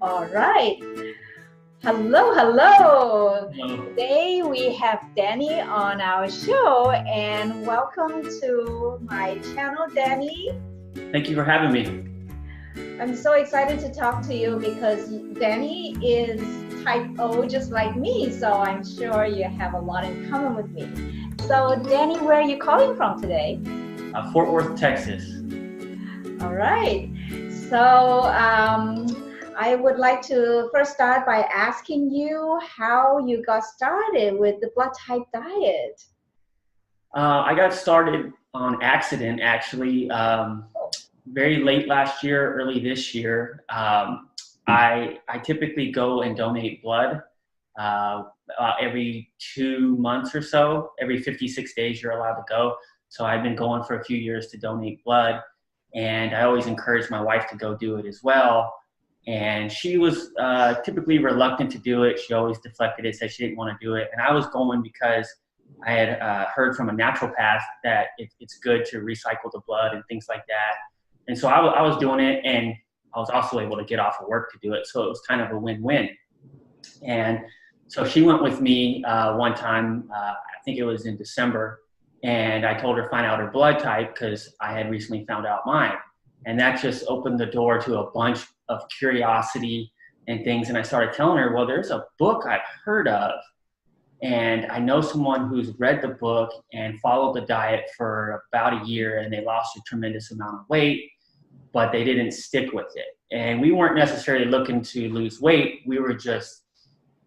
All right. Hello, hello. Hello. Today we have Danny on our show, and welcome to my channel, Danny. Thank you for having me. I'm so excited to talk to you because Danny is type O just like me, so I'm sure you have a lot in common with me. So, Danny, where are you calling from today? Fort Worth, Texas. All right. So, I would like to first start by asking you how you got started with the blood type diet. I got started on accident, actually, very late last year, early this year. I typically go and donate blood every 2 months or so. Every 56 days you're allowed to go. So I've been going for a few years to donate blood, and I always encourage my wife to go do it as well. And she was typically reluctant to do it. She always deflected it, said she didn't want to do it. And I was going because I had heard from a naturopath that it's good to recycle the blood and things like that. And so I was doing it, and I was also able to get off of work to do it. So it was kind of a win-win. And so she went with me one time, I think it was in December, and I told her to find out her blood type because I had recently found out mine. And that just opened the door to a bunch of curiosity and things. And I started telling her, well, there's a book I've heard of, and I know someone who's read the book and followed the diet for about a year, and they lost a tremendous amount of weight, but they didn't stick with it. And we weren't necessarily looking to lose weight. We were just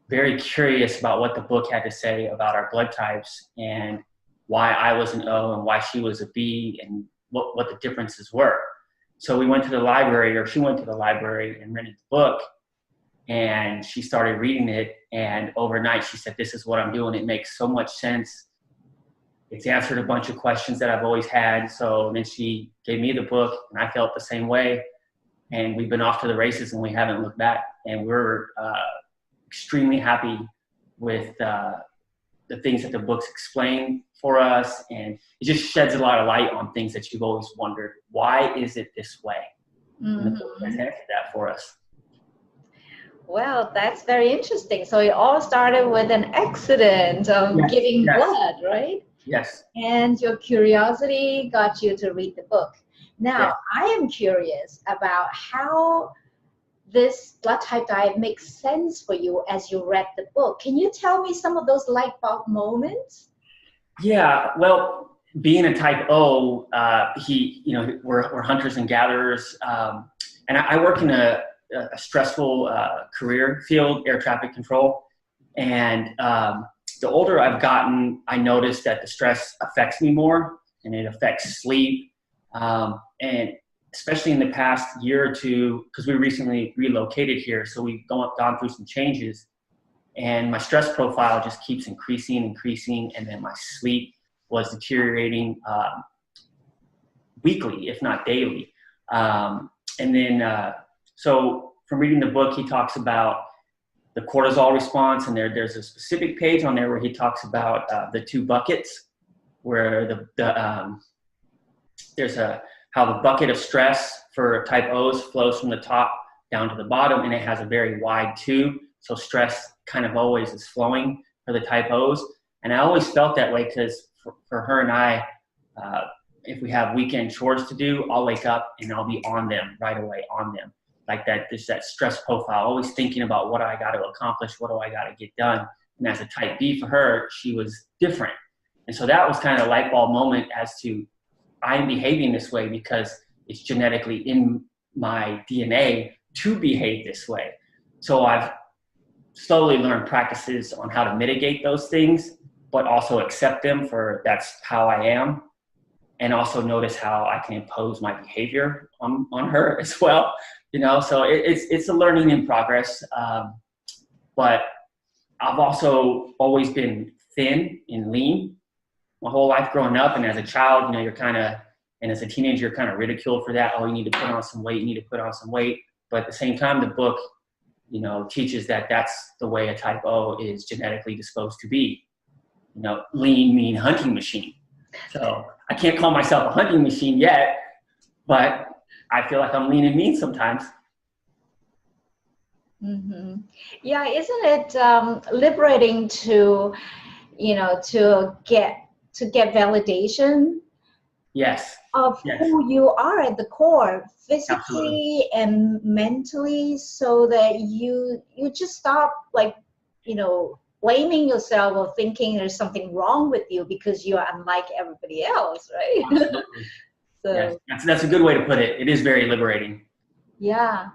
very curious about what the book had to say about our blood types and why I was an O and why she was a B and what the differences were. So we went to the library, or she went to the library and rented the book, and she started reading it. And overnight she said, this is what I'm doing. It makes so much sense. It's answered a bunch of questions that I've always had. So then she gave me the book, and I felt the same way. And we've been off to the races, and we haven't looked back. And we're extremely happy with the things that the books explain for us, and it just sheds a lot of light on things that you've always wondered. Why is it this way? And the book has answered that for us. Well, that's very interesting. So it all started with an accident of giving blood, right? Yes. And your curiosity got you to read the book. Now, Yes. I am curious about how this blood type diet makes sense for you as you read the book. Can you tell me some of those light bulb moments? Yeah, well, being a type O, we're hunters and gatherers, and I work in a stressful career field, air traffic control. And the older I've gotten, I noticed that the stress affects me more, and it affects sleep. And especially in the past year or two, because we recently relocated here, so we've gone through some changes. And my stress profile just keeps increasing, and then my sleep was deteriorating weekly, if not daily. So from reading the book, he talks about the cortisol response, and there's a specific page on there where he talks about the two buckets, where there's how the bucket of stress for type O's flows from the top down to the bottom, and it has a very wide tube. So stress kind of always is flowing for the type O's. And I always felt that way because for her and I, if we have weekend chores to do, I'll wake up and I'll be on them right away, on them. Like that, there's that stress profile, always thinking about what do I got to accomplish, what do I got to get done. And as a type B for her, she was different. And so that was kind of a light bulb moment as to I'm behaving this way because it's genetically in my DNA to behave this way. So I've slowly learned practices on how to mitigate those things, but also accept them for that's how I am. And also notice how I can impose my behavior on her as well. So it's a learning in progress. But I've also always been thin and lean my whole life growing up. And as a child, and as a teenager, you're kind of ridiculed for that. Oh, you need to put on some weight, But at the same time, the book, teaches that that's the way a type O is genetically disposed to be. Lean, mean hunting machine. So I can't call myself a hunting machine yet, but I feel like I'm lean and mean sometimes. Hmm. Yeah, isn't it liberating to, to get validation Yes, of yes, who you are at the core, absolutely. physically and mentally, so that you just stop, like, blaming yourself or thinking there's something wrong with you because you are unlike everybody else, right? Absolutely. Yes, So that's a good way to put it. It is very liberating. yeah.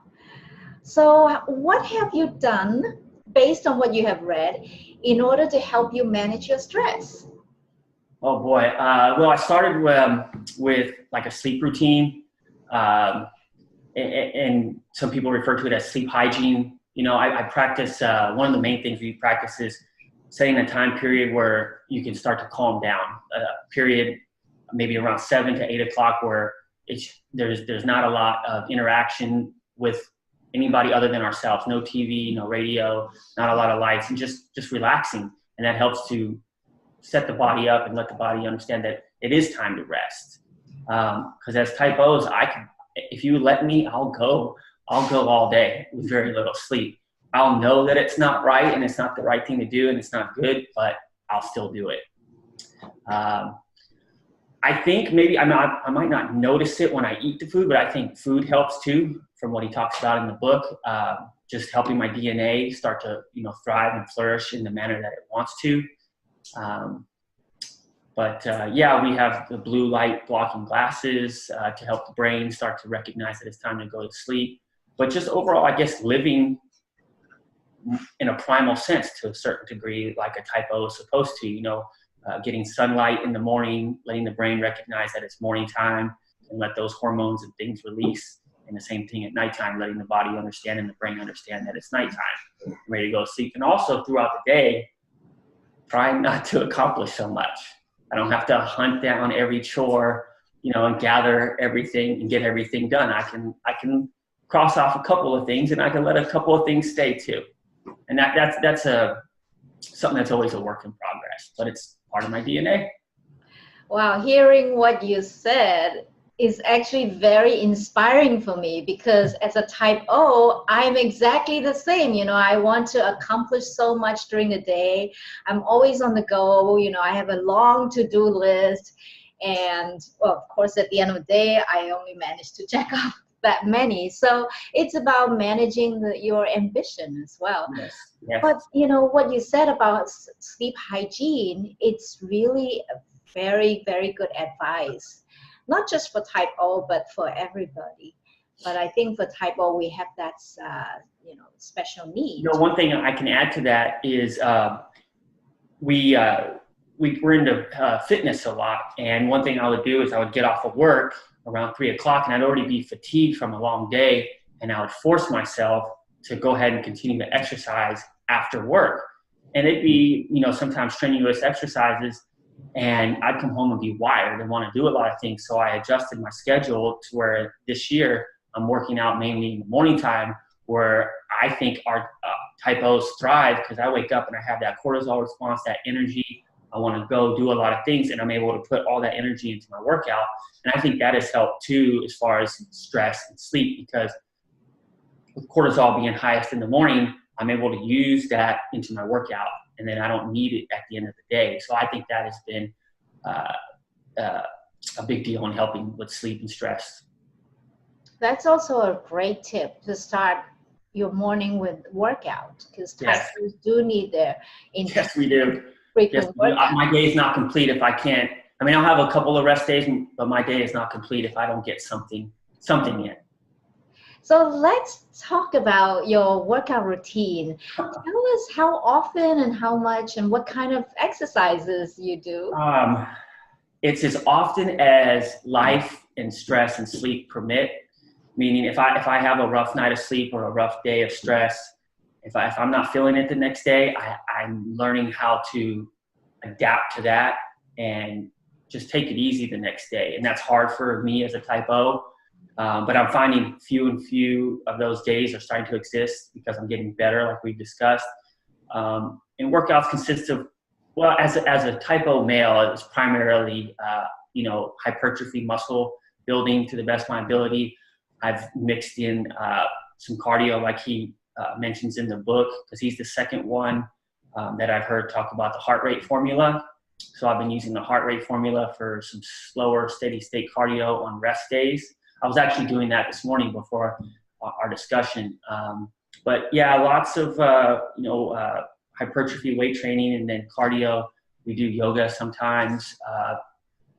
So what have you done based on what you have read in order to help you manage your stress? Oh boy. Well, I started with like a sleep routine, um, and some people refer to it as sleep hygiene. I practice. One of the main things we practice is setting a time period where you can start to calm down. A period maybe around 7 to 8 o'clock where there's not a lot of interaction with anybody other than ourselves. No TV, no radio, not a lot of lights, and just relaxing. And that helps to set the body up and let the body understand that it is time to rest. Because as type O's, if you let me, I'll go all day with very little sleep. I'll know that it's not right and it's not the right thing to do and it's not good, but I'll still do it. Um, I think maybe I might not notice it when I eat the food, but I think food helps too, from what he talks about in the book. Just helping my DNA start to thrive and flourish in the manner that it wants to. Um, but yeah, we have the blue light blocking glasses to help the brain start to recognize that it's time to go to sleep. But just overall, I guess living in a primal sense to a certain degree, like a type O is supposed to, getting sunlight in the morning, letting the brain recognize that it's morning time and let those hormones and things release. And the same thing at nighttime, letting the body understand and the brain understand that it's nighttime, ready to go to sleep. And also throughout the day, trying not to accomplish so much. I don't have to hunt down every chore, and gather everything and get everything done. I can cross off a couple of things and I can let a couple of things stay too. And that's something that's always a work in progress, but it's part of my DNA. Wow, hearing what you said is actually very inspiring for me, because as a type O, I'm exactly the same. I want to accomplish so much during the day. I'm always on the go. I have a long to-do list. And well, of course, at the end of the day, I only manage to check off that many. So it's about managing your ambition as well. Yes. Yes. But what you said about sleep hygiene, it's really a very, very good advice, not just for type O, but for everybody. But I think for type O, we have that, special need. One thing I can add to that is we're into fitness a lot. And one thing I would do is I would get off of work around 3 o'clock and I'd already be fatigued from a long day. And I would force myself to go ahead and continue to exercise after work. And it'd be, sometimes strenuous exercises, and I'd come home and be wired and want to do a lot of things. So I adjusted my schedule to where this year I'm working out mainly in the morning time, where I think our type O's thrive, because I wake up and I have that cortisol response, that energy. I want to go do a lot of things, and I'm able to put all that energy into my workout. And I think that has helped too, as far as stress and sleep, because with cortisol being highest in the morning, I'm able to use that into my workout, and then I don't need it at the end of the day. So I think that has been a big deal in helping with sleep and stress. That's also a great tip, to start your morning with workout, because Yes. typers do need their Yes, we do. frequent workout. My day is not complete if I can't. I'll have a couple of rest days, but my day is not complete if I don't get something in. So let's talk about your workout routine. Tell us how often and how much and what kind of exercises you do. It's as often as life and stress and sleep permit. Meaning, if I have a rough night of sleep or a rough day of stress, if I'm not feeling it the next day, I'm learning how to adapt to that and just take it easy the next day. And that's hard for me as a type O. But I'm finding few of those days are starting to exist because I'm getting better, like we've discussed. And workouts consist of, well, as a type O male, it's primarily, hypertrophy, muscle building to the best of my ability. I've mixed in some cardio, like he mentions in the book, because he's the second one that I've heard talk about the heart rate formula. So I've been using the heart rate formula for some slower, steady state cardio on rest days. I was actually doing that this morning before our discussion. But yeah, lots of, hypertrophy weight training, and then cardio. We do yoga sometimes.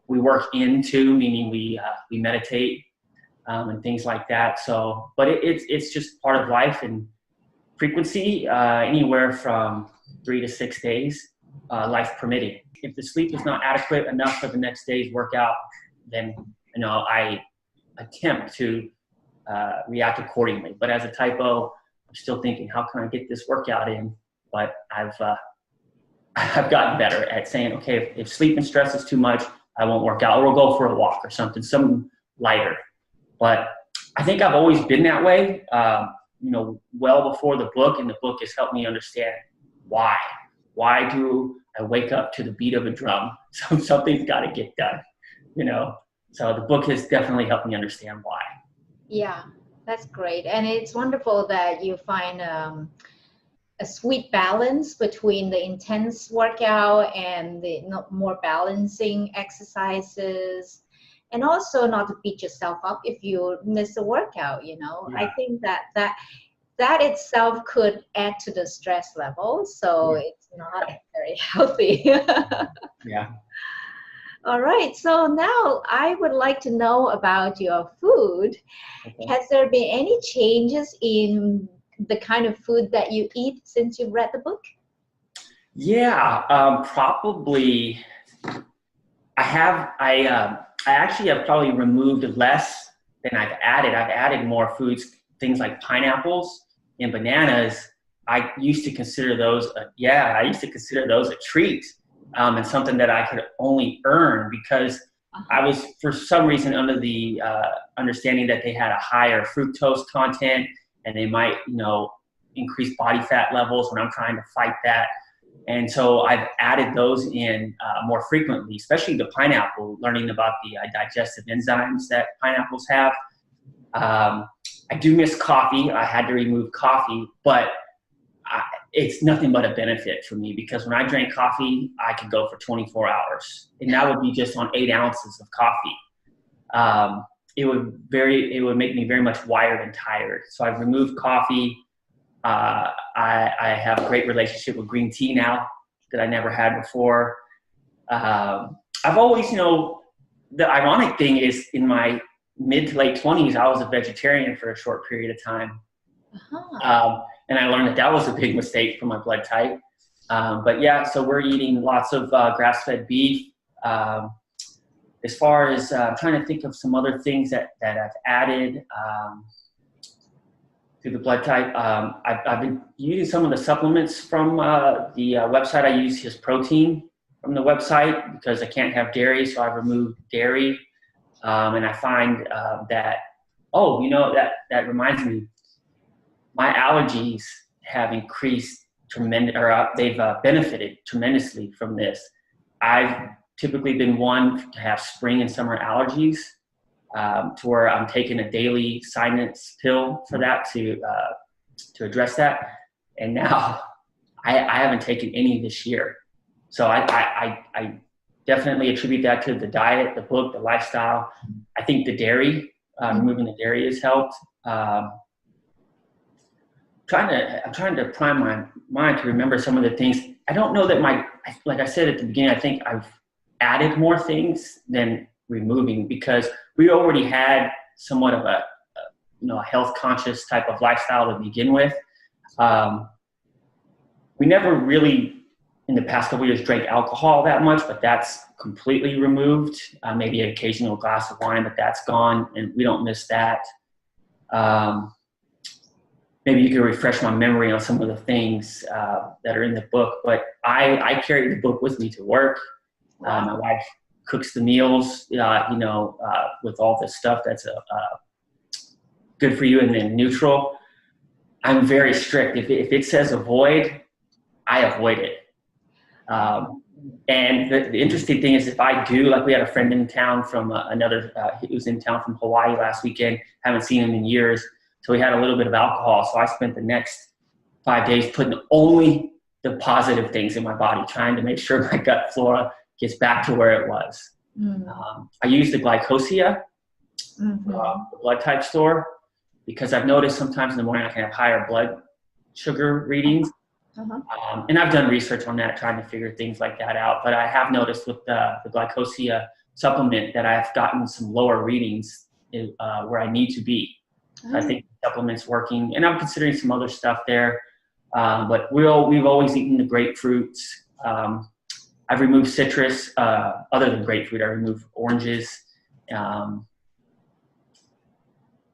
We work into, meaning we meditate and things like that. So, but it's just part of life, and frequency, anywhere from 3 to 6 days, life permitting. If the sleep is not adequate enough for the next day's workout, then I attempt to react accordingly. But as a type O, I'm still thinking, how can I get this workout in? But I've gotten better at saying, okay, if sleep and stress is too much, I won't work out, or we'll go for a walk or something lighter. But I think I've always been that way, well before the book, and the book has helped me understand why. Why do I wake up to the beat of a drum? So something's got to get done, So the book has definitely helped me understand why. Yeah, that's great. And it's wonderful that you find a sweet balance between the intense workout and the more balancing exercises, and also not to beat yourself up if you miss a workout. Yeah. I think that itself could add to the stress level, so it's not very healthy. Yeah. All right, so now I would like to know about your food. Okay. Has there been any changes in the kind of food that you eat since you've read the book? Yeah, probably. I actually have probably removed less than I've added. I've added more foods, things like pineapples and bananas. I used to consider those a treat, and something that I could only earn, because I was, for some reason, under the understanding that they had a higher fructose content, and they might, increase body fat levels when I'm trying to fight that. And so I've added those in more frequently, especially the pineapple, learning about the digestive enzymes that pineapples have. I do miss coffee. I had to remove coffee, but it's nothing but a benefit for me, because when I drank coffee, I could go for 24 hours, and that would be just on 8 ounces of coffee. It would make me very much wired and tired. So I've removed coffee. I have a great relationship with green tea now that I never had before. I've always, the ironic thing is, in my mid to late 20s, I was a vegetarian for a short period of time. And I learned that was a big mistake for my blood type. But yeah, so we're eating lots of grass-fed beef. As far as I'm trying to think of some other things that I've added to the blood type. I've been using some of the supplements from the website. I use his protein from the website because I can't have dairy, so I've removed dairy. And I find that reminds me, my allergies have increased they've benefited tremendously from this. I've typically been one to have spring and summer allergies, to where I'm taking a daily sinus pill for that to address that. And now I haven't taken any this year. So I definitely attribute that to the diet, the book, the lifestyle. I think the dairy, removing the dairy has helped. I'm trying to prime my mind to remember some of the things. I don't know that like I said at the beginning, I think I've added more things than removing, because we already had somewhat of a health conscious type of lifestyle to begin with. We never really, in the past couple of years, drank alcohol that much, but that's completely removed. Maybe an occasional glass of wine, but that's gone, and we don't miss that. Maybe you can refresh my memory on some of the things that are in the book, but I carry the book with me to work. My wife cooks the meals, with all this stuff that's good for you and then neutral. I'm very strict. If it says avoid, I avoid it. And the interesting thing is, if I do, like we had a friend in town from he was in town from Hawaii last weekend, haven't seen him in years. So we had a little bit of alcohol. So I spent the next 5 days putting only the positive things in my body, trying to make sure my gut flora gets back to where it was. I use the glycosia, the blood type store, because I've noticed sometimes in the morning I can have higher blood sugar readings. And I've done research on that, trying to figure things like that out. But I have noticed with the glycosia supplement that I've gotten some lower readings where I need to be. I think the supplement's working, and I'm considering some other stuff there. But we've always eaten the grapefruits. I've removed citrus. Other than grapefruit, I removed oranges. And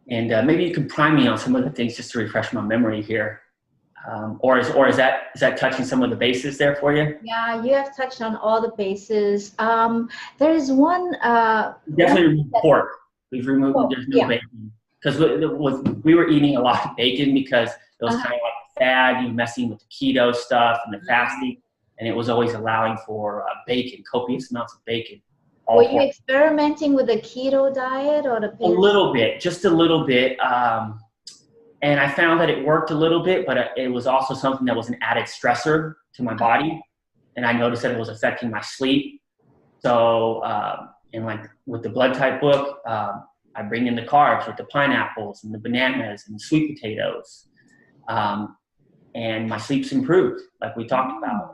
maybe you can prime me on some of the things just to refresh my memory here. Or is that touching some of the bases there for you? Yeah, you have touched on all the bases. There is one. Definitely remove pork. We've removed. There's no bacon, because we were eating a lot of bacon because it was kind of like fad. You messing with the keto stuff and the fasting, and it was always allowing for bacon, copious amounts of bacon. Were you experimenting with the keto diet or the paleo? A little bit, just a little bit. And I found that it worked a little bit, but it was also something that was an added stressor to my body. And I noticed that it was affecting my sleep. So, and like with the blood type book, I bring in the carbs with the pineapples and the bananas and the sweet potatoes. And my sleep's improved, like we talked about.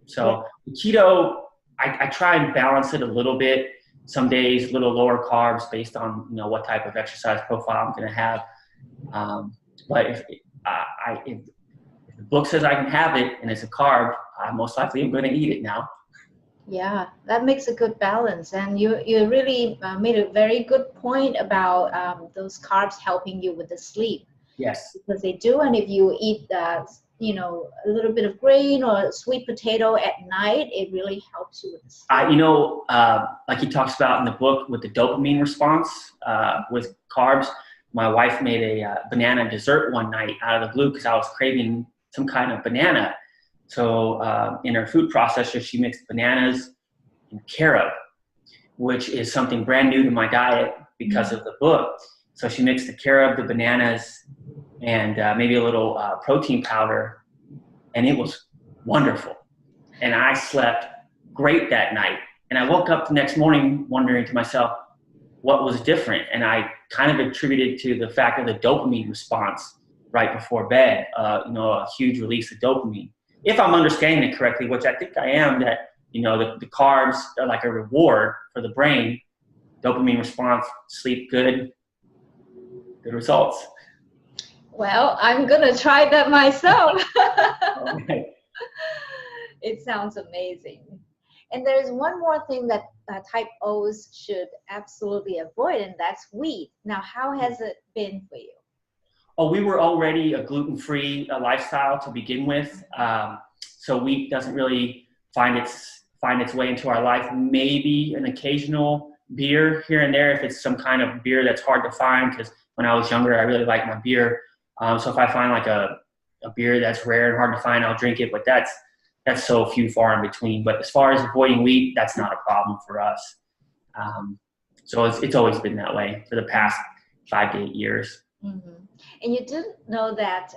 So the keto, I try and balance it a little bit. Some days, a little lower carbs based on, what type of exercise profile I'm going to have. But if the book says I can have it and it's a carb, I most likely am going to eat it now. Yeah, that makes a good balance. And you really made a very good point about those carbs helping you with the sleep. Yes. Because they do. And if you eat, a little bit of grain or sweet potato at night, it really helps you with the sleep. Like he talks about in the book with the dopamine response with carbs, my wife made a banana dessert one night out of the blue because I was craving some kind of banana. So in her food processor, she mixed bananas and carob, which is something brand new to my diet because of the book. So she mixed the carob, the bananas, and maybe a little protein powder, and it was wonderful. And I slept great that night. And I woke up the next morning wondering to myself, what was different? And I kind of attributed to the fact of the dopamine response right before bed, a huge release of dopamine. If I'm understanding it correctly, which I think I am, that, the carbs are like a reward for the brain. Dopamine response, sleep good results. Well, I'm going to try that myself. Okay. It sounds amazing. And there's one more thing that type O's should absolutely avoid, and that's wheat. Now, how has it been for you? Oh, we were already a gluten-free lifestyle to begin with. So wheat doesn't really find its way into our life. Maybe an occasional beer here and there if it's some kind of beer that's hard to find, because when I was younger, I really liked my beer. So if I find like a beer that's rare and hard to find, I'll drink it, but that's so few far in between. But as far as avoiding wheat, that's not a problem for us. So it's always been that way for the past 5 to 8 years. Mm-hmm. And you do know that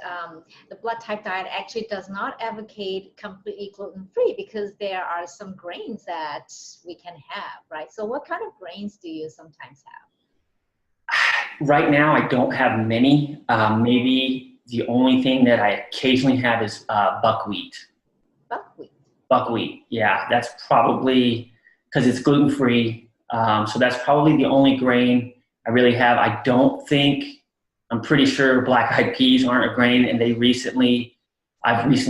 the blood type diet actually does not advocate completely gluten-free, because there are some grains that we can have, right? So what kind of grains do you sometimes have? Right now, I don't have many. Maybe the only thing that I occasionally have is buckwheat. Buckwheat, yeah. That's probably because it's gluten-free. So that's probably the only grain I really have. I'm pretty sure black-eyed peas aren't a grain, and I've recently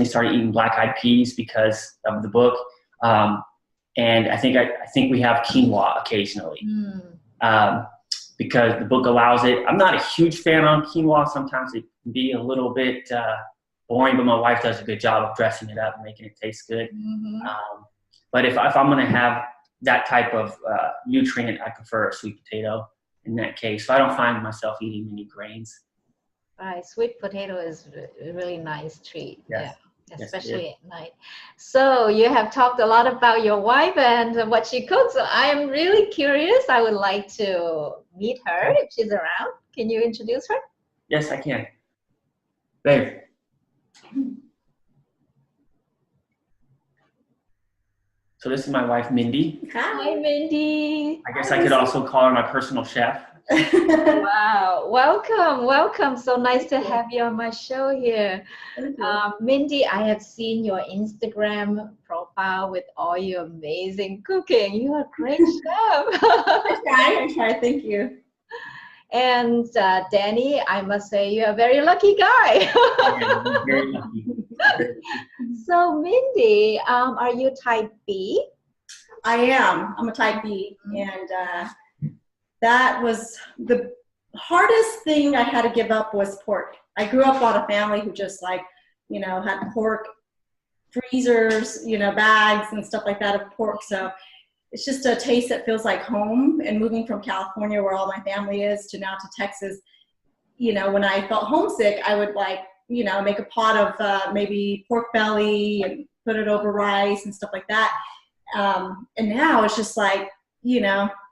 started eating black-eyed peas because of the book. And I think we have quinoa occasionally. Because the book allows it. I'm not a huge fan on quinoa. Sometimes it can be a little bit boring, but my wife does a good job of dressing it up and making it taste good. But if I'm going to have that type of nutrient, I prefer a sweet potato in that case. So I don't find myself eating many grains. Right, sweet potato is a really nice treat. Yes. Yeah, especially at night. So you have talked a lot about your wife and what she cooks. So I am really curious. I would like to meet her if she's around. Can you introduce her? Yes, I can. Babe. So this is my wife, Mindy. Hi, Mindy. I guess I could also call her my personal chef. Wow, welcome. So nice to have you on my show here. Mindy, I have seen your Instagram profile with all your amazing cooking. You're a great chef. I try. Thank you. And Danny, I must say you're a very lucky guy. Yeah, very lucky. So Mindy, are you type B? I am. I'm a type B, and that was the hardest thing I had to give up was pork. I grew up on a family who just like, had pork freezers, bags and stuff like that of pork. So it's just a taste that feels like home. And moving from California, where all my family is, to now to Texas, when I felt homesick, I would make a pot of maybe pork belly and put it over rice and stuff like that. And now it's just like,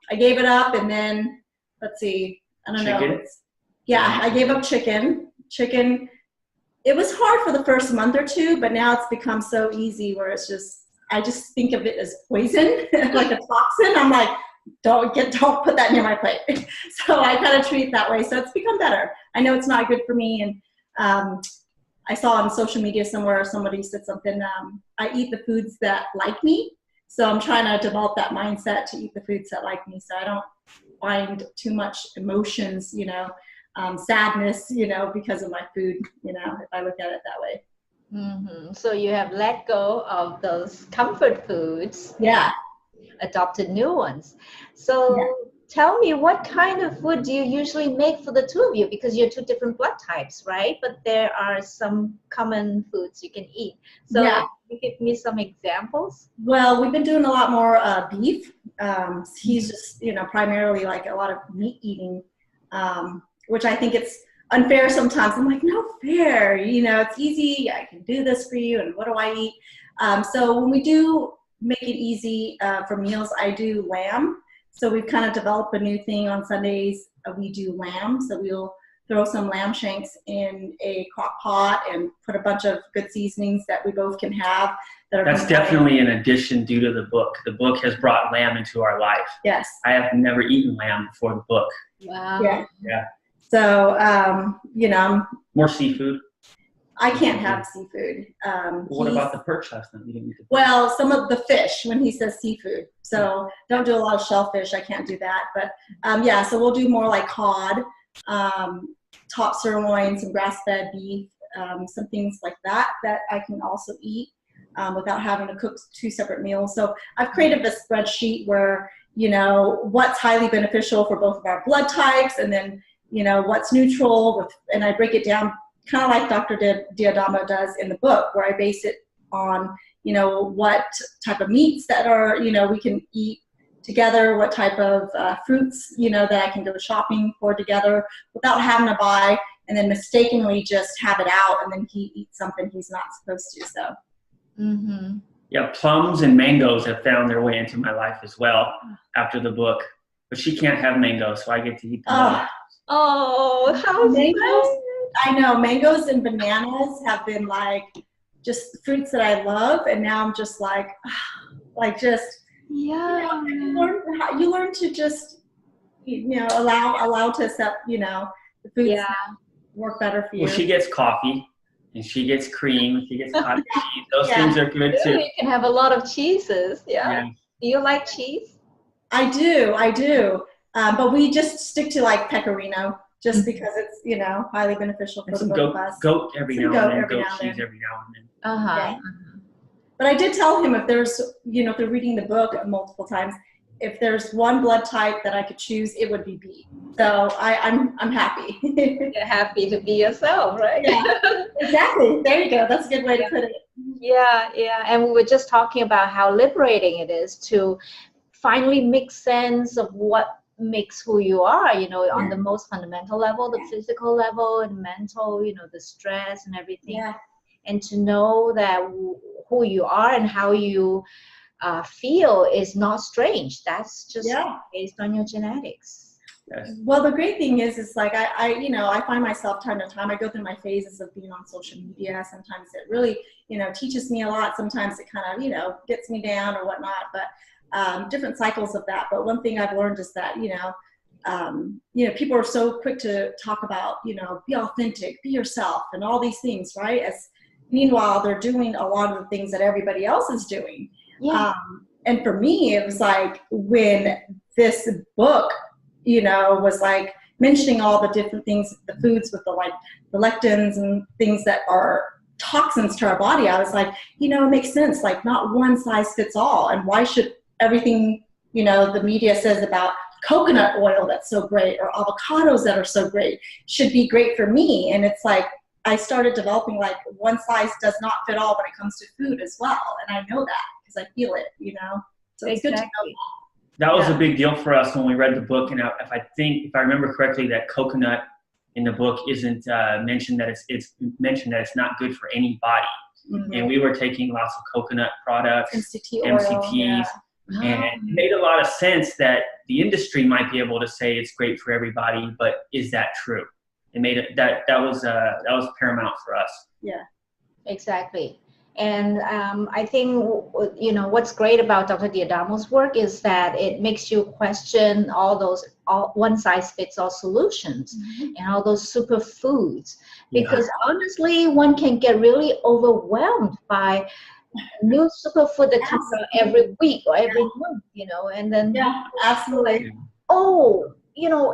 I gave it up, and then let's see, I don't know. Yeah, I gave up chicken. It was hard for the first month or two, but now it's become so easy where I just think of it as poison, like a toxin. I'm like, don't put that near my plate. So I kind of treat it that way. So it's become better. I know it's not good for me. And I saw on social media somewhere, somebody said something, I eat the foods that like me. So I'm trying to develop that mindset to eat the foods that like me. So I don't find too much emotions, sadness, because of my food, if I look at it that way. Mm-hmm. So you have let go of those comfort foods. Yeah. Adopted new ones. So tell me, what kind of food do you usually make for the two of you? Because you're two different blood types, right? But there are some common foods you can eat. So can you give me some examples? Well, we've been doing a lot more beef. He's just, primarily like a lot of meat eating, which I think it's unfair sometimes. I'm like, no fair, it's easy. I can do this for you. And what do I eat? So when we do make it easy for meals, I do lamb. So we've kind of developed a new thing on Sundays. We do lamb. So we'll throw some lamb shanks in a crock pot and put a bunch of good seasonings that we both can have. That's definitely an addition due to the book. The book has brought lamb into our life. Yes. I have never eaten lamb before the book. Wow. Yeah. So, More seafood. I can't have seafood. What about the perch last night? You didn't eat the perch. Well, some of the fish when he says seafood. So don't do a lot of shellfish. I can't do that. But so we'll do more like cod, top sirloin, some grass-fed beef, some things like that I can also eat without having to cook two separate meals. So I've created this spreadsheet where, what's highly beneficial for both of our blood types, and then, what's neutral, and I break it down kind of like Dr. Diadamo does in the book, where I base it on, what type of meats that are, we can eat together, what type of fruits, that I can go shopping for together without having to buy and then mistakenly just have it out, and then he eats something he's not supposed to. So. Mm-hmm. Yeah, plums and mangoes have found their way into my life as well after the book. But she can't have mangoes, so I get to eat them. Oh, how mangoes? I know, mangoes and bananas have been like just fruits that I love, and now I'm just like you learn to just allow to accept the foods that work better for you. Well, she gets coffee, and she gets cream, she gets cottage cheese. Those things are good too. You can have a lot of cheeses. Yeah. Do you like cheese? I do. But we just stick to like pecorino. Just because it's, highly beneficial for the both of us. Goat every now and then, goat cheese every now and then. But I did tell him if there's, if they're reading the book multiple times, if there's one blood type that I could choose, it would be B. So I'm happy. You're happy to be yourself, right? Yeah, exactly. There you go. That's a good way to put it. Yeah. And we were just talking about how liberating it is to finally make sense of what makes who you are, on the most fundamental level, the physical level and mental, the stress and everything. Yeah. And to know that who you are and how you feel is not strange. That's just based on your genetics. Yes. Well, the great thing is like I find myself time to time, I go through my phases of being on social media. Sometimes it really, teaches me a lot. Sometimes it kind of, gets me down or whatnot, but different cycles of that. But one thing I've learned is that, people are so quick to talk about, be authentic, be yourself, and all these things, right? As meanwhile, they're doing a lot of the things that everybody else is doing. Yeah. And for me, it was like when this book, was like mentioning all the different things, the foods with the lectins and things that are toxins to our body. I was like, it makes sense. Like not one size fits all. And why should everything, the media says about coconut oil that's so great or avocados that are so great should be great for me? And it's like, I started developing like one size does not fit all when it comes to food as well. And I know that because I feel it, So it's good to know that. That was a big deal for us when we read the book. And if I remember correctly, that coconut in the book isn't mentioned that it's mentioned that it's not good for any body. Mm-hmm. And we were taking lots of coconut products, MCTs, and it made a lot of sense that the industry might be able to say it's great for everybody, but is that true? It made it that was paramount for us. Yeah, exactly. And I think, what's great about Dr. D'Adamo's work is that it makes you question all one-size-fits-all solutions and all those superfoods. Because honestly, one can get really overwhelmed by new superfood that comes out every week or every month, and then absolutely.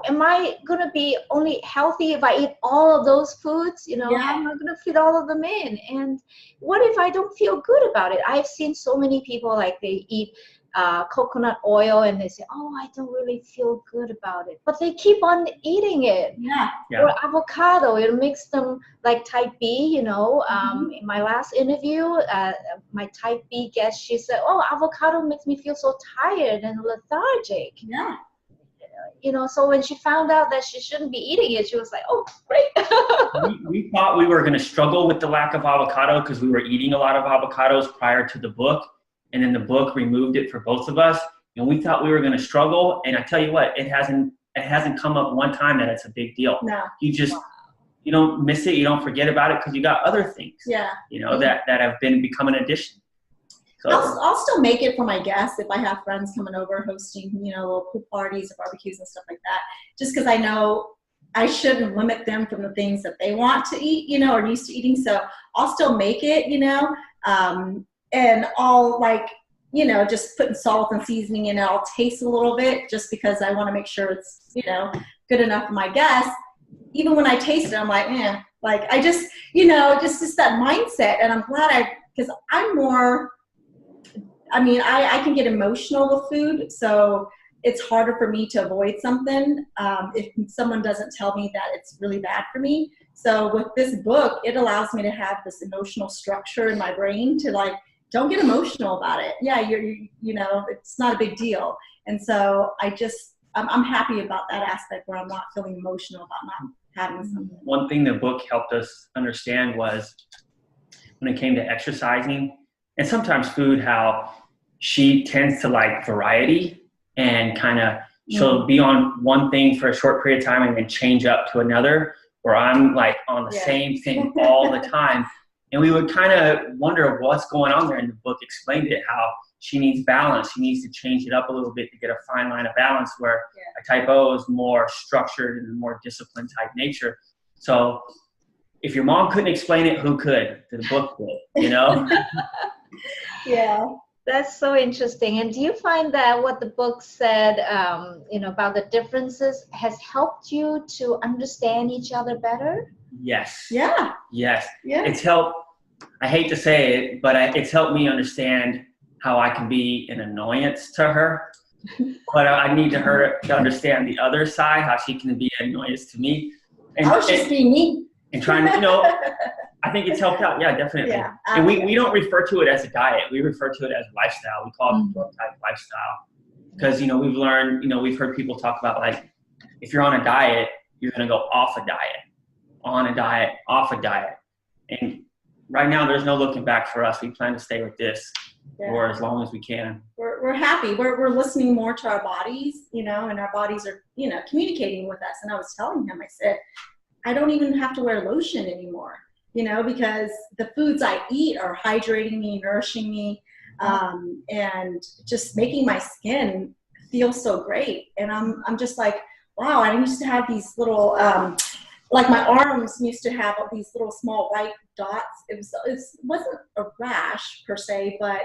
Am I going to be only healthy if I eat all of those foods? How am I going to fit all of them in? And what if I don't feel good about it? I've seen so many people, like they eat coconut oil and they say, I don't really feel good about it. But they keep on eating it. Yeah. Or avocado, it makes them like type B, In my last interview, my type B guest, she said, avocado makes me feel so tired and lethargic. Yeah. So when she found out that she shouldn't be eating it, she was like, oh, great. we thought we were going to struggle with the lack of avocado because we were eating a lot of avocados prior to the book. And then the book removed it for both of us. And we thought we were going to struggle. And I tell you what, it hasn't come up one time that it's a big deal. No. You don't miss it. You don't forget about it because you got other things, that have become an addition. So I'll still make it for my guests if I have friends coming over hosting, little pool parties or barbecues and stuff like that. Just because I know I shouldn't limit them from the things that they want to eat, or used to eating. So I'll still make it, and I'll just putting salt and seasoning in it. I'll taste a little bit just because I want to make sure it's, good enough for my guests. Even when I taste it, I'm like, I just, just that mindset. And I'm glad because I'm more, I can get emotional with food, so it's harder for me to avoid something if someone doesn't tell me that it's really bad for me. So with this book, it allows me to have this emotional structure in my brain to don't get emotional about it. Yeah, it's not a big deal. And so I'm happy about that aspect where I'm not feeling emotional about not having something. One thing the book helped us understand was when it came to exercising and sometimes food, how she tends to like variety and kind of she'll be on one thing for a short period of time and then change up to another, where I'm like on the same thing all the time. And we would kind of wonder what's going on there. And the book explained it, how she needs balance. She needs to change it up a little bit to get a fine line of balance, where a type O is more structured and a more disciplined type nature. So if your mom couldn't explain it, who could? The book did, Yeah. That's so interesting. And do you find that what the book said, about the differences has helped you to understand each other better? Yes. Yeah. Yes. Yeah. It's helped. I hate to say it, but it's helped me understand how I can be an annoyance to her. But I need her to understand the other side, how she can be an annoyance to me. And I was just being me. And trying to, I think it's helped out. Yeah, definitely. Yeah, and we don't refer to it as a diet. We refer to it as a lifestyle. We call it book type lifestyle. Because, we've learned, we've heard people talk about if you're on a diet, you're going to go off a diet, on a diet, off a diet. And right now there's no looking back for us. We plan to stay with this. for as long as we can. We're happy. We're listening more to our bodies, and our bodies are, communicating with us. And I was telling him, I said, I don't even have to wear lotion anymore, because the foods I eat are hydrating me, nourishing me, and just making my skin feel so great. And I'm just like, wow, I used to have these little, like my arms used to have these little small white dots. It wasn't a rash per se, but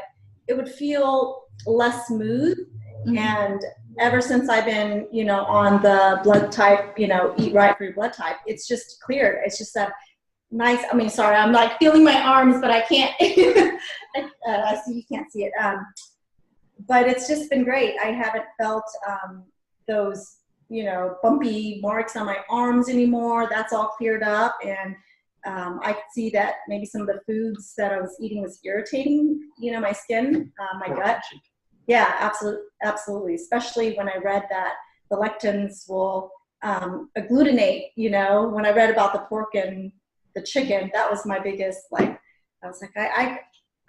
it would feel less smooth. Mm-hmm. And ever since I've been, on the blood type, eat right for your blood type, it's just cleared. It's just that nice. I mean, sorry, I'm like feeling my arms, but I can't. I see you can't see it. But it's just been great. I haven't felt those, bumpy marks on my arms anymore. That's all cleared up, and I could see that maybe some of the foods that I was eating was irritating, my skin, my gut. Yeah, absolutely. Especially when I read that the lectins will agglutinate, when I read about the pork and the chicken, that was my biggest, I was like, I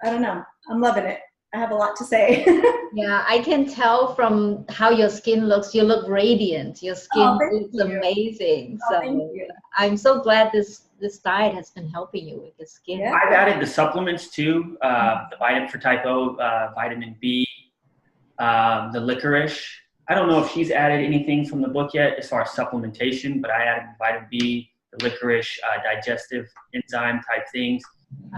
don't know. I'm loving it. I have a lot to say. Yeah, I can tell from how your skin looks. You look radiant. Your skin looks amazing. So thank you. I'm so glad this diet has been helping you with the skin. Yeah. I've added the supplements too. The vitamin for type O, vitamin B, the licorice. I don't know if she's added anything from the book yet as far as supplementation, but I added vitamin B, the licorice, digestive enzyme type things.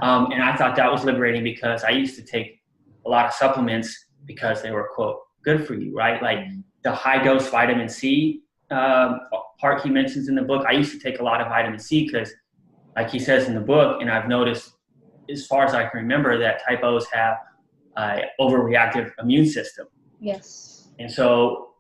And I thought that was liberating because I used to take a lot of supplements because they were, quote, good for you, right? Like the high dose vitamin C part he mentions in the book. I used to take a lot of vitamin C because, like he says in the book, and I've noticed as far as I can remember, that type O's have overreactive immune system. Yes. And so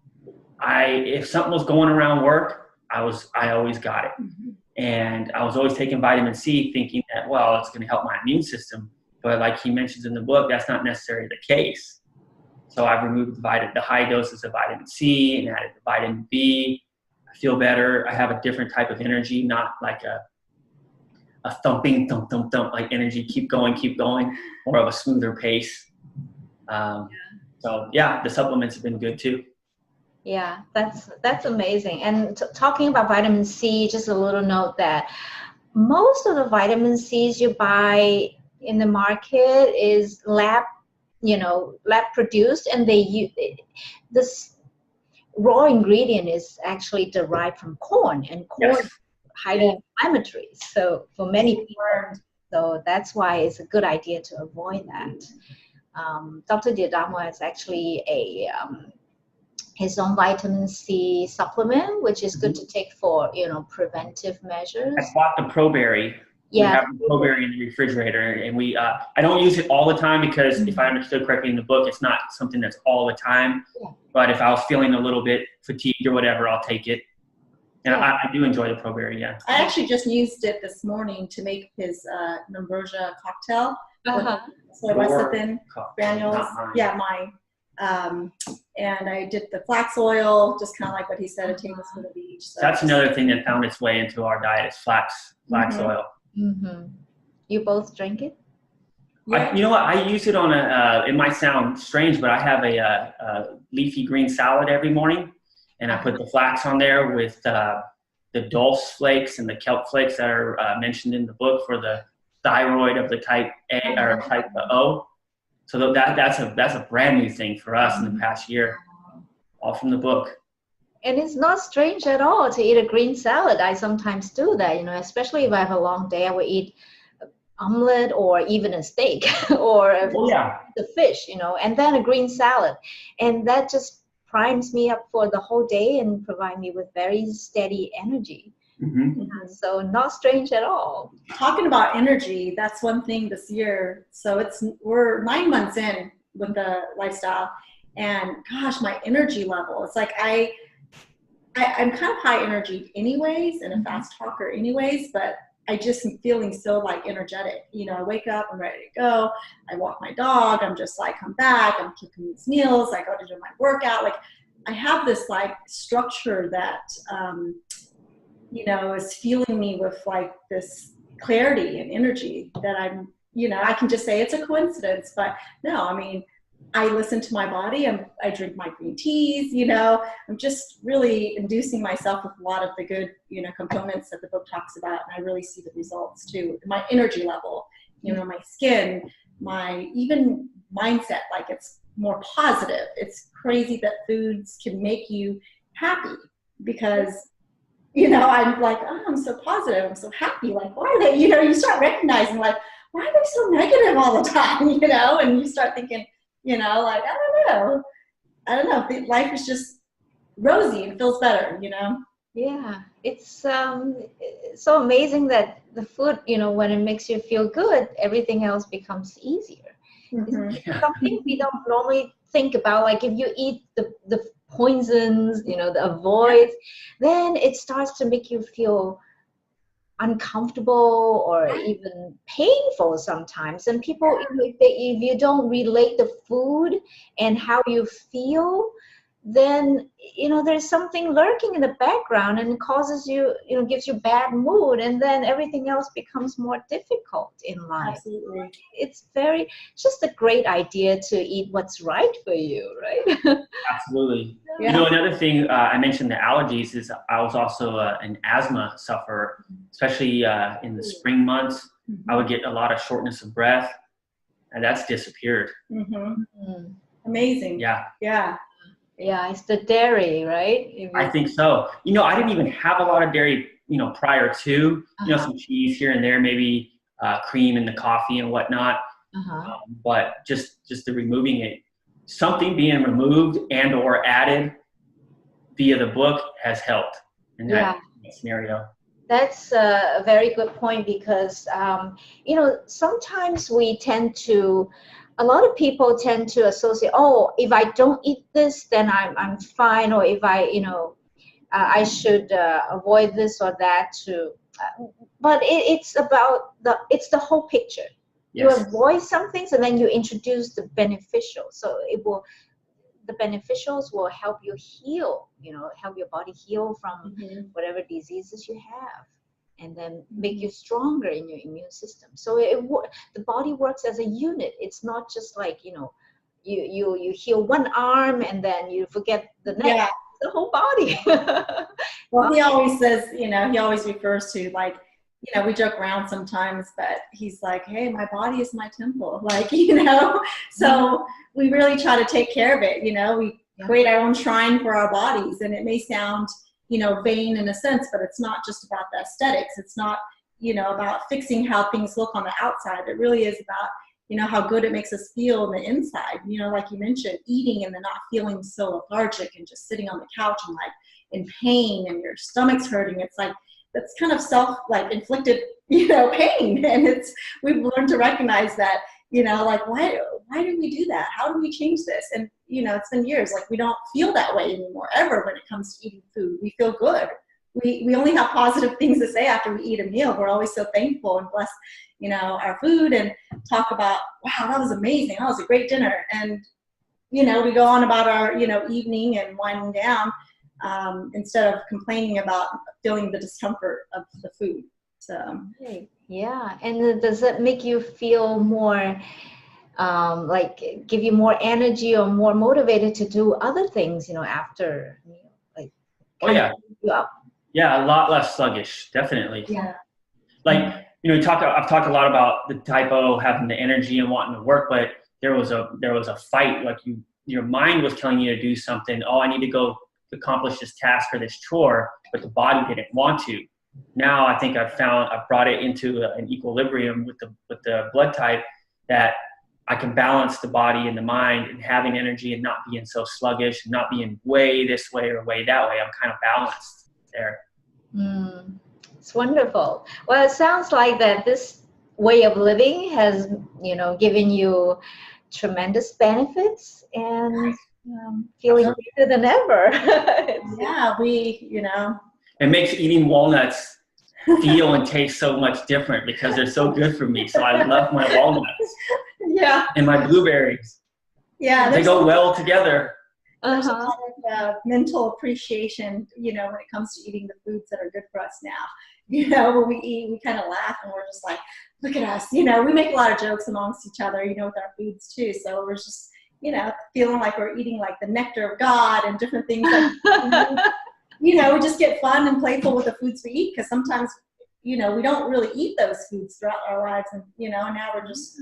if something was going around work, I always got it. Mm-hmm. And I was always taking vitamin C thinking that, well, it's going to help my immune system. But like he mentions in the book, that's not necessarily the case. So I've removed the high doses of vitamin C and added the vitamin B. I feel better. I have a different type of energy, not like a thumping, thump, thump, thump, like energy, keep going, more of a smoother pace. So yeah, the supplements have been good too. Yeah, that's amazing. And talking about vitamin C, just a little note that most of the vitamin C's you buy in the market is lab produced, and this raw ingredient is actually derived from corn, and corn is highly inflammatory. So for many people, so that's why it's a good idea to avoid that. Dr. Diadamo is actually his own vitamin C supplement, which is good to take for preventive measures. I bought the Proberry. Yeah. We have the Proberry in the refrigerator, and we I don't use it all the time because if I understood correctly in the book, it's not something that's all the time. Yeah. But if I was feeling a little bit fatigued or whatever, I'll take it. And I do enjoy the Proberry, yeah. I actually just used it this morning to make his ambrosia cocktail. Soy lecithin granules. Yeah, mine. And I did the flax oil, just kind of like what he said, a tablespoon of each. So that's another thing that found its way into our diet is flax oil. Mm-hmm. You both drink it? Yeah. You know what? I use it on it might sound strange, but I have a leafy green salad every morning, and I put the flax on there with the dulse flakes and the kelp flakes that are mentioned in the book for the thyroid of the type A or type O. So that's a brand new thing for us in the past year, all from the book. And it's not strange at all to eat a green salad. I sometimes do that, especially if I have a long day, I will eat omelet or even a steak or the fish, and then a green salad. And that just primes me up for the whole day and provide me with very steady energy. Mm-hmm. So not strange at all. Talking about energy, that's one thing this year. So we're 9 months in with the lifestyle, and gosh, my energy level, it's like I'm kind of high energy anyways and a fast talker anyways, but I just am feeling so energetic. I wake up, I'm ready to go. I walk my dog. I'm just come back. I'm cooking these meals. I go to do my workout. I have this structure that, is fueling me with this clarity and energy that I'm I can just say it's a coincidence, but no, I mean, I listen to my body, I drink my green teas, I'm just really inducing myself with a lot of the good, components that the book talks about. And I really see the results too. My energy level, my skin, my even mindset, like it's more positive. It's crazy that foods can make you happy because, I'm like, oh, I'm so positive. I'm so happy. Like, why are they, you start recognizing like, why are they so negative all the time, and you start thinking, like, I don't know. Life is just rosy and feels better, Yeah, it's so amazing that the food, when it makes you feel good, everything else becomes easier. Mm-hmm. It's something we don't normally think about. Like if you eat the poisons, the avoids, then it starts to make you feel uncomfortable or even painful sometimes. And people, if you don't relate the food and how you feel, then there's something lurking in the background and causes you, gives you bad mood, and then everything else becomes more difficult in life. Absolutely. It's just a great idea to eat what's right for you, right? Absolutely. Yeah. Another thing I mentioned the allergies is I was also an asthma sufferer, especially in the spring months. I would get a lot of shortness of breath, and that's disappeared. Mm-hmm. Amazing. Yeah. Yeah. Yeah, it's the dairy, right? I think so. I didn't even have a lot of dairy, prior to, some cheese here and there, maybe cream in the coffee and whatnot. But just the removing it, something being removed and or added via the book has helped in that scenario. That's a very good point because, sometimes a lot of people tend to associate, oh, if I don't eat this, then I'm fine. Or if I should avoid this or that too. But it's about it's the whole picture. Yes. You avoid some things and then you introduce the beneficial. So the beneficials will help you heal, help your body heal from whatever diseases you have, and then make you stronger in your immune system. So the body works as a unit. It's not just like, you heal one arm and then you forget the neck. Yeah. The whole body. Well, he always says, he always refers to like, we joke around sometimes, but he's like, hey, my body is my temple. Like, so we really try to take care of it. We create our own shrine for our bodies. And it may sound, vain in a sense, but it's not just about the aesthetics. It's not, about fixing how things look on the outside. It really is about, how good it makes us feel on the inside. Like you mentioned, eating and then not feeling so lethargic and just sitting on the couch and like in pain and your stomach's hurting. It's like, that's kind of inflicted, pain. And we've learned to recognize that, like, why do we do that? How do we change this? And, it's been years, like we don't feel that way anymore, ever when it comes to eating food. We feel good. We only have positive things to say after we eat a meal. We're always so thankful and bless, our food and talk about, wow, that was amazing. That was a great dinner. And, we go on about our, evening and winding down. Instead of complaining about feeling the discomfort of the food. So yeah, and does that make you feel more give you more energy or more motivated to do other things, after like? Oh yeah, you up? Yeah, a lot less sluggish, definitely. Yeah, like I've talked a lot about the type O having the energy and wanting to work, but there was a fight. Like your mind was telling you to do something. Oh, I need to go accomplish this task or this chore, but the body didn't want to. Now I think I've brought it into an equilibrium with the blood type that I can balance the body and the mind and having energy and not being so sluggish and not being way this way or way that way. I'm kind of balanced there. It's wonderful. Well, it sounds like that this way of living has, given you tremendous benefits and feeling better than ever. Yeah, it makes eating walnuts feel and taste so much different because they're so good for me. So I love my walnuts. Yeah. And my blueberries. Yeah. They go well together. There's a lot of mental appreciation, when it comes to eating the foods that are good for us now. When we eat, we kind of laugh and we're just like, look at us, you know, we make a lot of jokes amongst each other, you know, with our foods too. So we're just, you know, feeling like we're eating like the nectar of God and different things. That, you know, we just get fun and playful with the foods we eat, because sometimes, you know, we don't really eat those foods throughout our lives, and you know, now we're just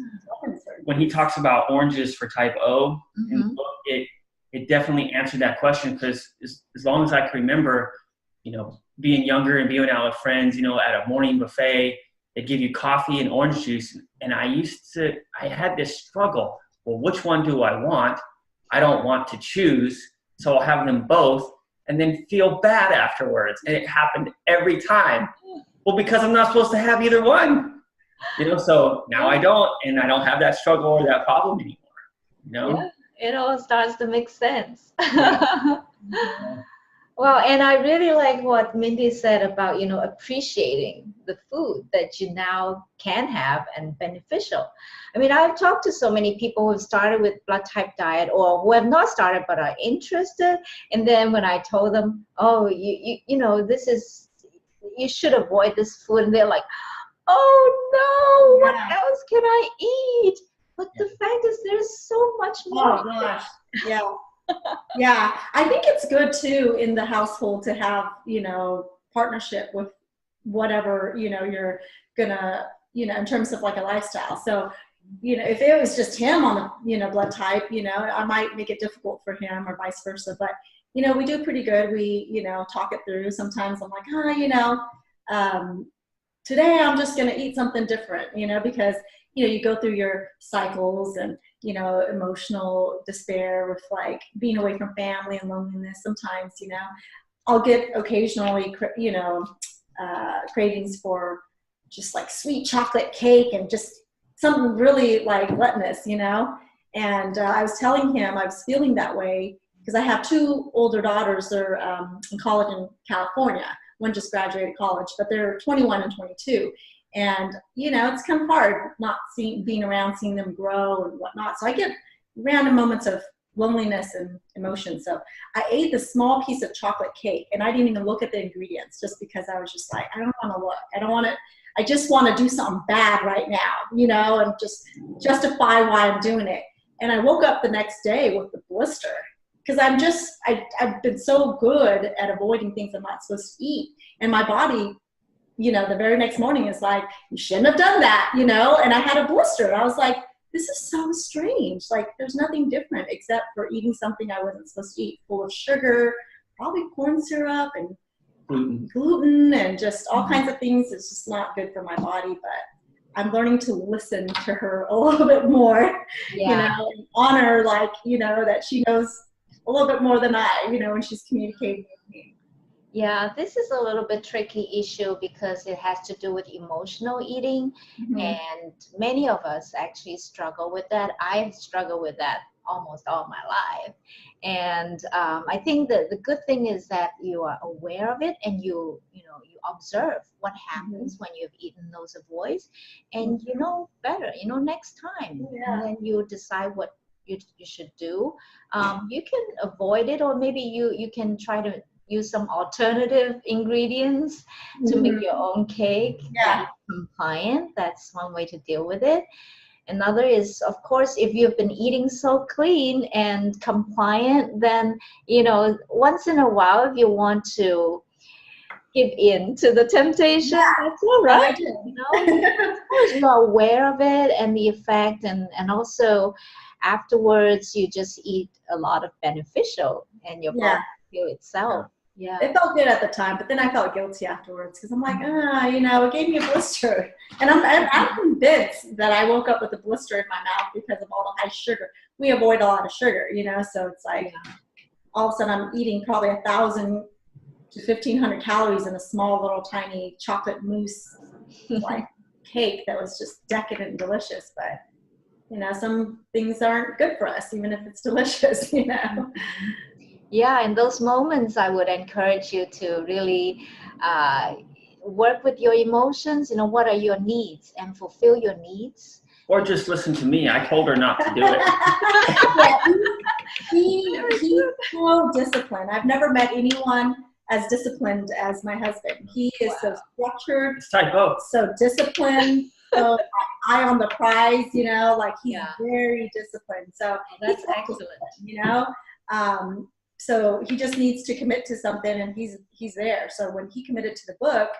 when he talks about oranges for type O, in the book, it definitely answered that question, because as long as I can remember, you know, being younger and being out with friends, you know, at a morning buffet, they give you coffee and orange juice, and I had this struggle. Well, which one do I want? I don't want to choose, so I'll have them both and then feel bad afterwards, and it happened every time. Well, because I'm not supposed to have either one, you know, so now I don't, and I don't have that struggle or that problem anymore, you know? Yeah, it all starts to make sense. Well, and I really like what Mindy said about, you know, appreciating the food that you now can have and beneficial. I mean, I've talked to so many people who have started with blood type diet, or who have not started but are interested. And then when I told them, oh, you know, you should avoid this food, and they're like, oh no, what else can I eat? But the fact is, there's so much more. Oh gosh, yeah. Yeah, I think it's good too in the household to have, you know, partnership with whatever, you know, you're gonna, you know, in terms of like a lifestyle. So, you know, if it was just him on the, you know, blood type, you know, I might make it difficult for him or vice versa. But, you know, we do pretty good. We, you know, talk it through. Sometimes I'm like, you know, today I'm just gonna eat something different, you know, because, you know, you go through your cycles and, you know, emotional despair with like being away from family and loneliness. Sometimes, you know, I'll get occasionally, you know, cravings for just like sweet chocolate cake and just something really like gluttonous, you know. And I was telling him I was feeling that way because I have two older daughters. They're in college in California. One just graduated college, but they're 21 and 22. And, you know, it's kind of hard not being around, seeing them grow and whatnot. So I get random moments of loneliness and emotion. So I ate this small piece of chocolate cake, and I didn't even look at the ingredients, just because I was just like, I don't want to look. I don't want to. I just want to do something bad right now, you know, and just justify why I'm doing it. And I woke up the next day with the blister, because I've been so good at avoiding things I'm not supposed to eat. And my body, you know, the very next morning is like, you shouldn't have done that, you know, and I had a blister. And I was like, this is so strange. Like, there's nothing different except for eating something I wasn't supposed to eat, full of sugar, probably corn syrup and gluten and just all kinds of things. It's just not good for my body, but I'm learning to listen to her a little bit more, you know, and honor, like, you know, that she knows a little bit more than I, you know, when she's communicating with me. Yeah, this is a little bit tricky issue because it has to do with emotional eating, and many of us actually struggle with that. I've struggled with that almost all my life, and I think that the good thing is that you are aware of it, and you observe what happens when you've eaten those avoids, and you know better, you know, next time, and then you decide what you should do. You can avoid it, or maybe you can try to use some alternative ingredients to make your own cake that's compliant. That's one way to deal with it. Another is, of course, if you've been eating so clean and compliant, then, you know, once in a while, if you want to give in to the temptation, that's all right. You know, of course, you're aware of it and the effect, and also afterwards, you just eat a lot of beneficial, and your body feel itself. Yeah. It felt good at the time, but then I felt guilty afterwards because I'm like, you know, it gave me a blister. And I'm convinced that I woke up with a blister in my mouth because of all the high sugar. We avoid a lot of sugar, you know, so it's like all of a sudden I'm eating probably 1,000 to 1,500 calories in a small little tiny chocolate mousse like cake that was just decadent and delicious. But, you know, some things aren't good for us, even if it's delicious, you know. Yeah, in those moments, I would encourage you to really work with your emotions. You know, what are your needs, and fulfill your needs. Or just listen to me. I told her not to do it. He's so disciplined. I've never met anyone as disciplined as my husband. He is so structured, It's type O. so disciplined. So eye on the prize, you know, like he's Yeah. very disciplined. So That's he's excellent. you know. So he just needs to commit to something, and he's there. So when he committed to the book,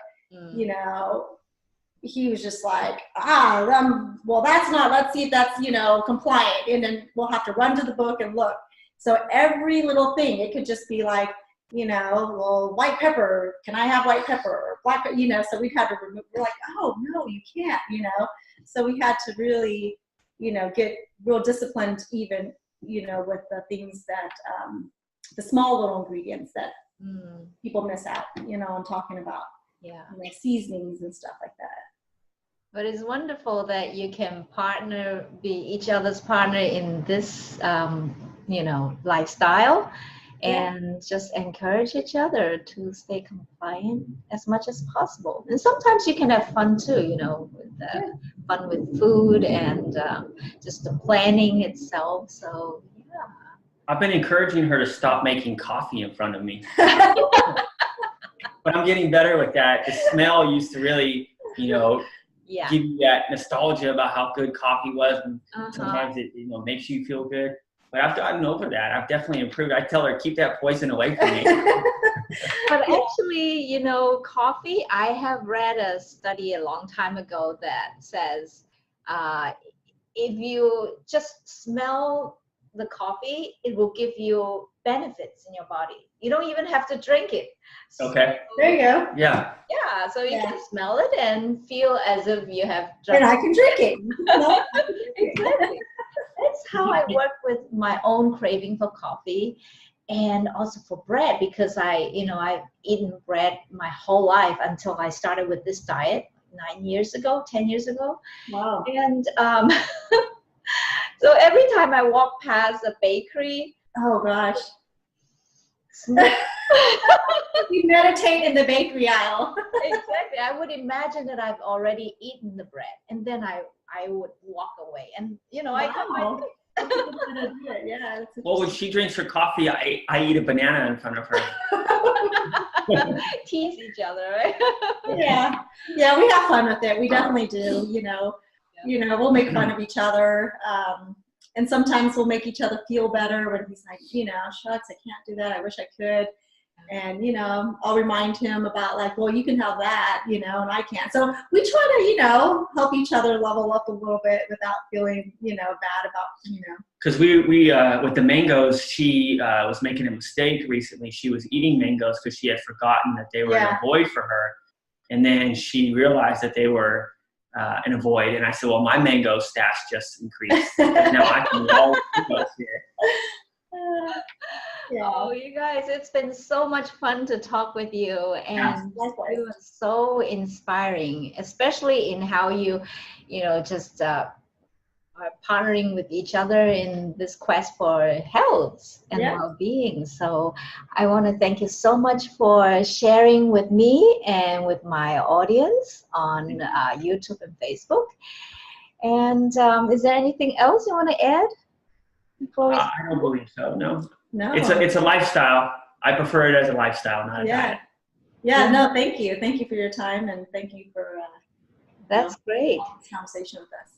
you know, he was just like, well, that's not, let's see if that's, you know, compliant. And then we'll have to run to the book and look. So every little thing, it could just be like, you know, well, white pepper, can I have white pepper or black, you know, so we've had to remove, we're like, oh, no, you can't, you know. So we had to really, you know, get real disciplined even, you know, with the things that, the small little ingredients that people miss out, you know, I'm talking about. Yeah. You know, seasonings and stuff like that. But it's wonderful that you can be each other's partner in this, you know, lifestyle, and just encourage each other to stay compliant as much as possible. And sometimes you can have fun too, you know, with fun with food and just the planning itself. So yeah. I've been encouraging her to stop making coffee in front of me. But I'm getting better with that. The smell used to really, you know, give you that nostalgia about how good coffee was. And sometimes it, you know, makes you feel good. But I've gotten over that. I've definitely improved. I tell her, keep that poison away from me. But actually, you know, coffee, I have read a study a long time ago that says if you just smell the coffee, it will give you benefits in your body. You don't even have to drink it. Okay. So, there you go. Yeah. Yeah, so you can smell it and feel as if you have drunk. And I can drink it. Exactly. That's how I work with my own craving for coffee and also for bread, because I've eaten bread my whole life until I started with this diet 10 years ago. Wow. And so every time I walk past a bakery, oh gosh. You meditate in the bakery aisle. Exactly. I would imagine that I've already eaten the bread, and then I would walk away, and you know, I come my yeah. Well, when she drinks her coffee, I eat a banana in front of her. tease each other, right? Yeah, we have fun with it. We definitely do. You know, we'll make fun of each other, and sometimes we'll make each other feel better when he's like, you know, shucks, I can't do that. I wish I could. And, you know, I'll remind him about like, well, you can have that, you know, and I can't. So we try to, you know, help each other level up a little bit without feeling, you know, bad about, you know. Because we with the mangoes, she was making a mistake recently. She was eating mangoes because she had forgotten that they were an avoid for her. And then she realized that they were an avoid. And I said, well, my mango stash just increased. Now I can eat all the mangoes here. Oh, you guys, it's been so much fun to talk with you, and it was so inspiring, especially in how you know, just are partnering with each other in this quest for health and well-being. So I want to thank you so much for sharing with me and with my audience on YouTube and Facebook. And is there anything else you want to add before we I don't believe so, no. No. It's a lifestyle. I prefer it as a lifestyle, not a diet. Yeah, no, thank you. Thank you for your time, and thank you for that's great. This conversation with us.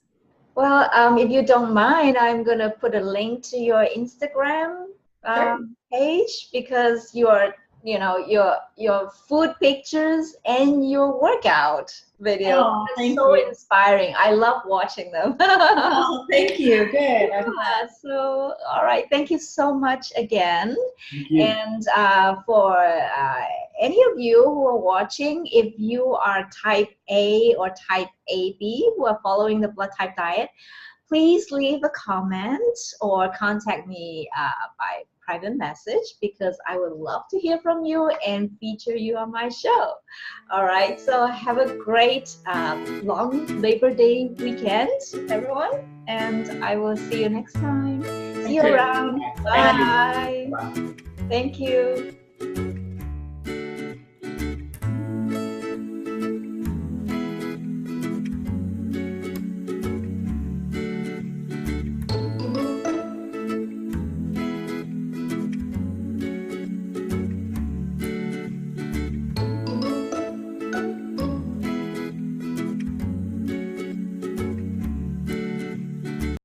Well, if you don't mind, I'm going to put a link to your Instagram page, because your food pictures and your workout video are so inspiring. I love watching them. Oh, thank you. Good. So, all right. Thank you so much again. Thank you. And for any of you who are watching, if you are type A or type AB who are following the blood type diet, please leave a comment or contact me by private message, because I would love to hear from you and feature you on my show. All right, so have a great long Labor Day weekend, everyone, and I will see you next time. See you around. Bye. Thank you.